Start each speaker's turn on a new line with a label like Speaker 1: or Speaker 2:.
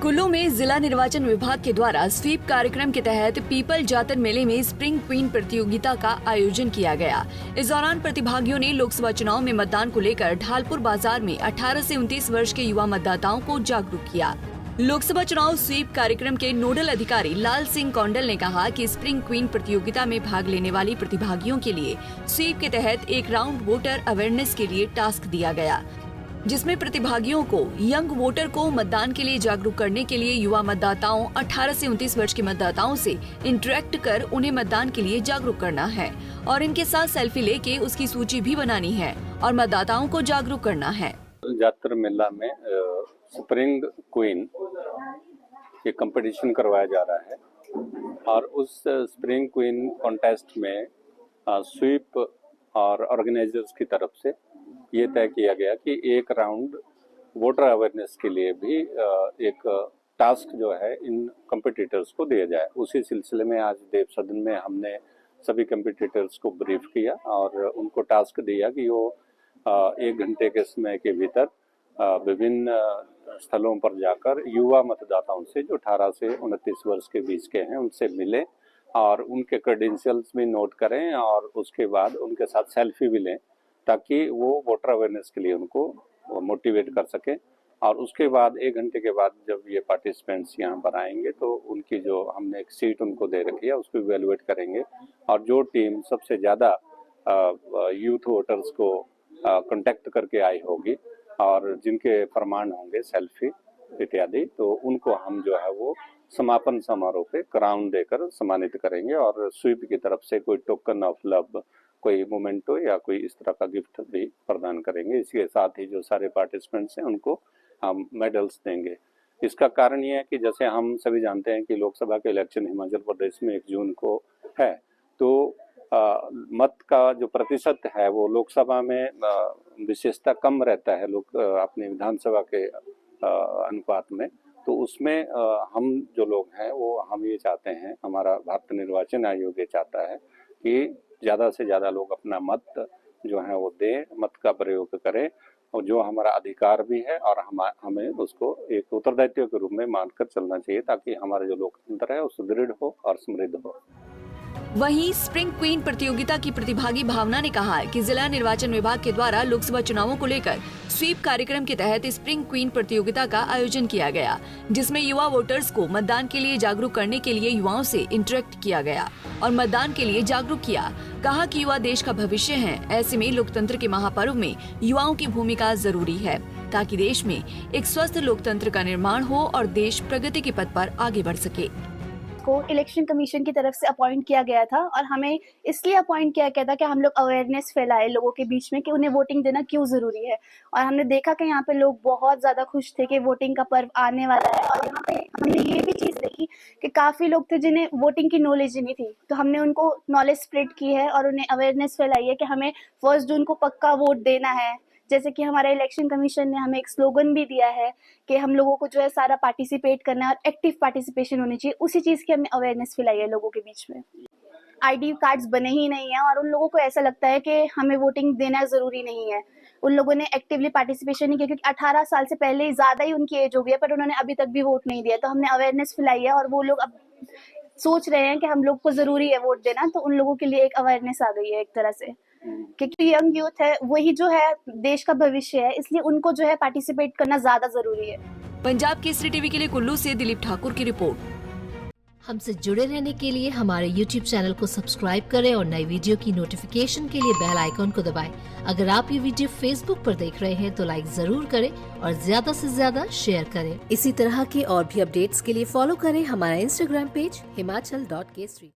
Speaker 1: कुल्लू में जिला निर्वाचन विभाग के द्वारा स्वीप कार्यक्रम के तहत पीपल जातर मेले में स्प्रिंग क्वीन प्रतियोगिता का आयोजन किया गया। इस दौरान प्रतिभागियों ने लोकसभा चुनाव में मतदान को लेकर ढालपुर बाजार में 18 से 29 वर्ष के युवा मतदाताओं को जागरूक किया। लोकसभा चुनाव स्वीप कार्यक्रम के नोडल अधिकारी लाल सिंह कौंडल ने कहा कि स्प्रिंग क्वीन प्रतियोगिता में भाग लेने वाली प्रतिभागियों के लिए स्वीप के तहत एक राउंड वोटर अवेयरनेस के लिए टास्क दिया गया, जिसमें प्रतिभागियों को यंग वोटर को मतदान के लिए जागरूक करने के लिए युवा मतदाताओं 18 से 29 वर्ष के मतदाताओं से इंटरेक्ट कर उन्हें मतदान के लिए जागरूक करना है और इनके साथ सेल्फी लेके उसकी सूची भी बनानी है और मतदाताओं को जागरूक करना है।
Speaker 2: जातर मेला में स्प्रिंग क्वीन ये कंपटीशन करवाया जा रहा है और उस स्प्रिंग क्वीन कॉन्टेस्ट में स्वीप और ऑर्गेनाइजर्स की तरफ से ये तय किया गया कि एक राउंड वोटर अवेयरनेस के लिए भी एक टास्क जो है इन कम्पिटिटर्स को दिया जाए। उसी सिलसिले में आज देव सदन में हमने सभी कम्पिटिटर्स को ब्रीफ किया और उनको टास्क दिया कि वो 1 घंटे के समय के भीतर विभिन्न स्थलों पर जाकर युवा मतदाताओं से जो 18 से 29 वर्ष के बीच के हैं उनसे मिलें और उनके क्रेडेंशियल्स भी नोट करें और उसके बाद उनके साथ सेल्फी भी लें ताकि वो वोटर अवेयरनेस के लिए उनको मोटिवेट कर सकें। और उसके बाद 1 घंटे के बाद जब ये पार्टिसिपेंट्स यहाँ पर आएंगे तो उनकी जो हमने एक सीट उनको दे रखी है उसको इवेलुएट करेंगे और जो टीम सबसे ज़्यादा यूथ वोटर्स को कांटेक्ट करके आई होगी और जिनके प्रमाण होंगे सेल्फी इत्यादि, तो उनको हम जो है वो समापन समारोह पे क्राउन देकर सम्मानित करेंगे और स्वीप की तरफ से कोई टोकन ऑफ लव, कोई मोमेंटो या कोई इस तरह का गिफ्ट भी प्रदान करेंगे। इसके साथ ही जो सारे पार्टिसिपेंट्स हैं उनको हम मेडल्स देंगे। इसका कारण ये है कि जैसे हम सभी जानते हैं कि लोकसभा के इलेक्शन हिमाचल प्रदेश में 1 जून को है, तो मत का जो प्रतिशत है वो लोकसभा में विशेषता कम रहता है लोग अपनी विधानसभा के अनुपात में। तो उसमें हम जो लोग हैं वो हम ये चाहते हैं, हमारा भारत निर्वाचन आयोग ये चाहता है कि ज़्यादा से ज़्यादा लोग अपना मत जो है वो दें, मत का प्रयोग करें और जो हमारा अधिकार भी है और हमें उसको एक उत्तरदायित्व के रूप में मानकर चलना चाहिए ताकि हमारा जो लोकतंत्र है वो सुदृढ़ हो और समृद्ध हो।
Speaker 1: वहीं स्प्रिंग क्वीन प्रतियोगिता की प्रतिभागी भावना ने कहा कि जिला निर्वाचन विभाग के द्वारा लोकसभा चुनावों को लेकर स्वीप कार्यक्रम के तहत स्प्रिंग क्वीन प्रतियोगिता का आयोजन किया गया, जिसमें युवा वोटर्स को मतदान के लिए जागरूक करने के लिए युवाओं से इंटरेक्ट किया गया और मतदान के लिए जागरूक किया। कहा कि युवा देश का भविष्य है, ऐसे में लोकतंत्र के महापर्व में युवाओं की भूमिका जरूरी है ताकि देश में एक स्वस्थ लोकतंत्र का निर्माण हो और देश प्रगति के पथ पर आगे बढ़ सके।
Speaker 3: को इलेक्शन कमीशन की तरफ से अपॉइंट किया गया था और हमें इसलिए अपॉइंट किया गया था कि हम लोग अवेयरनेस फैलाए लोगों के बीच में कि उन्हें वोटिंग देना क्यों जरूरी है। और हमने देखा कि यहाँ पे लोग बहुत ज्यादा खुश थे कि वोटिंग का पर्व आने वाला है और यहाँ पे हमने ये भी चीज देखी कि काफी लोग थे जिन्हें वोटिंग की नॉलेज ही नहीं थी, तो हमने उनको नॉलेज स्प्रेड की है और उन्हें अवेयरनेस फैलाई है कि हमें 1 जून को पक्का वोट देना है। जैसे कि हमारा इलेक्शन कमीशन ने हमें एक स्लोगन भी दिया है कि हम लोगों को जो है सारा पार्टिसिपेट करना है और एक्टिव पार्टिसिपेशन होनी चाहिए, उसी चीज की हमने अवेयरनेस फैलाई है लोगों के बीच में। आईडी कार्ड्स बने ही नहीं है और उन लोगों को ऐसा लगता है कि हमें वोटिंग देना जरूरी नहीं है। उन लोगों ने एक्टिवली पार्टिसिपेशन नहीं किया क्योंकि 18 साल से पहले ज्यादा ही उनकी एज हो गई है, पर उन्होंने अभी तक भी वोट नहीं दिया। तो हमने अवेयरनेस फैलाई है और वो लोग अब सोच रहे हैं कि हम लोग को जरूरी है वोट देना, तो उन लोगों के लिए एक अवेयरनेस आ गई है एक तरह से, क्योंकि यंग यूथ है वही जो है देश का भविष्य है, इसलिए उनको जो है पार्टिसिपेट करना ज्यादा जरूरी है।
Speaker 1: पंजाब केसरी टीवी के लिए कुल्लू से दिलीप ठाकुर की रिपोर्ट।
Speaker 4: हमसे जुड़े रहने के लिए हमारे YouTube चैनल को सब्सक्राइब करें और नई वीडियो की नोटिफिकेशन के लिए बेल आइकॉन को दबाएं। अगर आप ये वीडियो Facebook पर देख रहे हैं तो लाइक जरूर करें और ज्यादा से ज्यादा शेयर करें। इसी तरह के और भी अपडेट्स के लिए फॉलो करें हमारा Instagram पेज himachal.kesri।